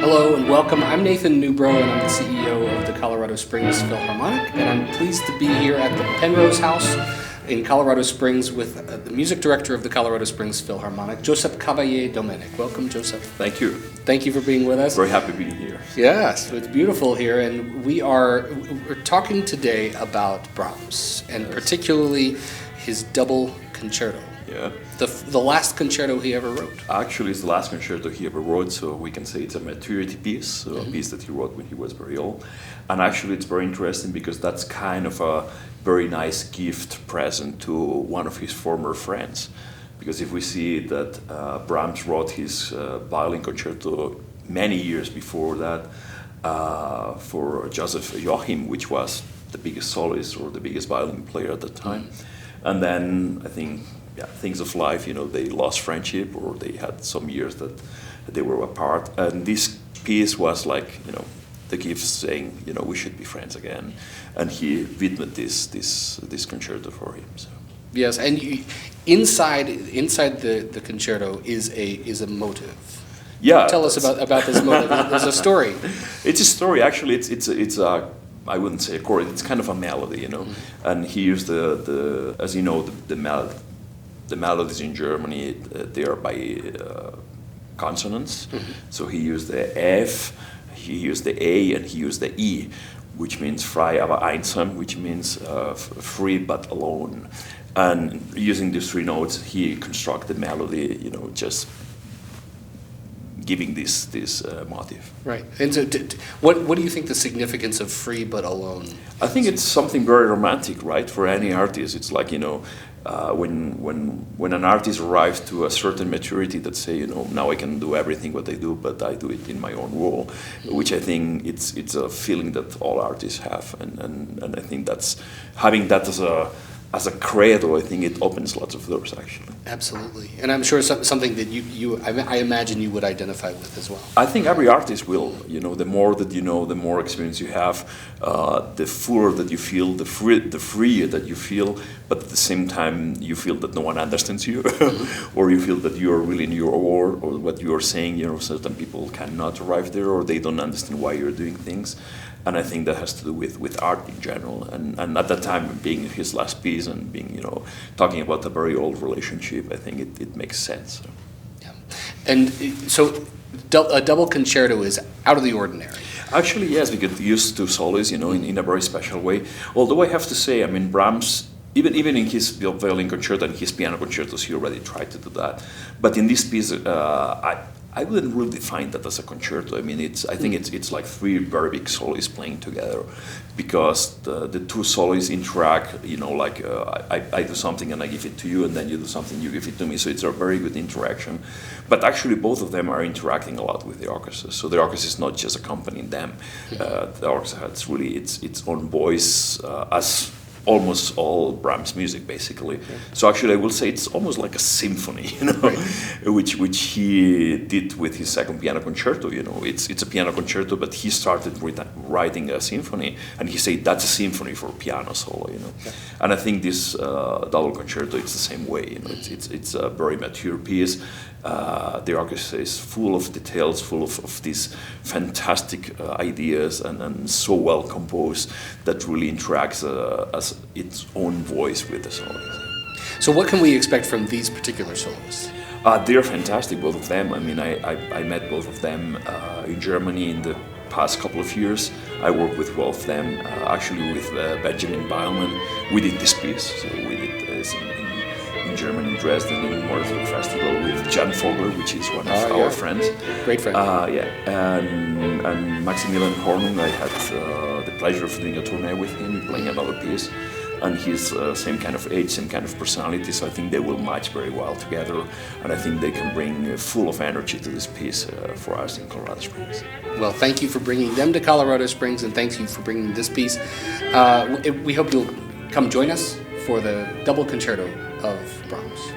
Hello and welcome. I'm Nathan Newbro and I'm the CEO of the Colorado Springs Philharmonic, and I'm pleased to be here at the Penrose House in Colorado Springs with the music director of the Colorado Springs Philharmonic, Joseph Cavalier Domenic. Welcome, Joseph. Thank you. Thank you for being with us. Very happy being here. Yes, it's beautiful here, and we're talking today about Brahms, and particularly his double concerto. Yeah. The last concerto he ever wrote. Actually, it's the last concerto he ever wrote, so we can say it's a maturity piece, so a piece that he wrote when he was very old. And actually, it's very interesting because that's kind of a very nice gift present to one of his former friends. Because if we see that Brahms wrote his violin concerto many years before that for Joseph Joachim, which was the biggest soloist or the biggest violin player at the time. And then I think things of life, they lost friendship or they had some years that they were apart. And this piece was like, the gift saying, we should be friends again. And he written this concerto for him. So. Yes, and inside the concerto is a motive. Yeah. Tell us about this motive. There's a story. It's a story. Actually, it's a I wouldn't say a chord. It's kind of a melody, And he used as you know, the melodies in Germany, they are by consonants. So he used the F, he used the A, and he used the E, which means frei aber einsam, which means free but alone. And using these three notes, he constructed melody, just giving this motive. Right. And so what do you think the significance of free but alone is? I think it's something very romantic, right? For any artist, it's like, when an artist arrives to a certain maturity that say, now I can do everything what I do, but I do it in my own role, which I think it's a feeling that all artists have, and I think that's having that as a credo, I think it opens lots of doors, actually. Absolutely. And I'm sure something that I imagine you would identify with as well. I think every artist will. The more that you know, the more experience you have, the fuller that you feel, the freer that you feel, but at the same time, you feel that no one understands you, or you feel that you're really in your world, or what you're saying, certain people cannot arrive there, or they don't understand why you're doing things. And I think that has to do with art in general. And at that time, being his last piece and being, talking about a very old relationship, I think it makes sense. So. Yeah. And so a double concerto is out of the ordinary. Actually, yes, we get used to solos, in a very special way. Although I have to say, Brahms, even in his violin concerto and his piano concertos, he already tried to do that. But in this piece, I wouldn't really define that as a concerto. I think it's like three very big soloists playing together, because the two soloists interact. I do something and I give it to you, and then you do something, you give it to me. So it's a very good interaction. But actually, both of them are interacting a lot with the orchestra. So the orchestra is not just accompanying them. The orchestra has really its own voice, as almost all Brahms music, basically. Okay. So actually, I will say it's almost like a symphony, right. which he did with his second piano concerto. It's a piano concerto, but he started writing a symphony, and he said that's a symphony for piano solo. Okay. And I think this double concerto, it's the same way. It's a very mature piece. The orchestra is full of details, full of these fantastic ideas, and so well composed that really interacts as its own voice with the soloist. So what can we expect from these particular soloists? They're fantastic, both of them. I met both of them in Germany in the past couple of years. I worked with both of them, actually with Benjamin Beilman. We did this piece, so we did this in Germany, in Dresden, in Mortal Festival with Jan Vogler, which is one of our friends. Great friend. And Maximilian Hornung, I had the pleasure of doing a tournée with him, playing another piece. And he's same kind of age, same kind of personality, so I think they will match very well together. And I think they can bring full of energy to this piece for us in Colorado Springs. Well, thank you for bringing them to Colorado Springs, and thank you for bringing this piece. We hope you'll come join us for the double concerto of Brahms.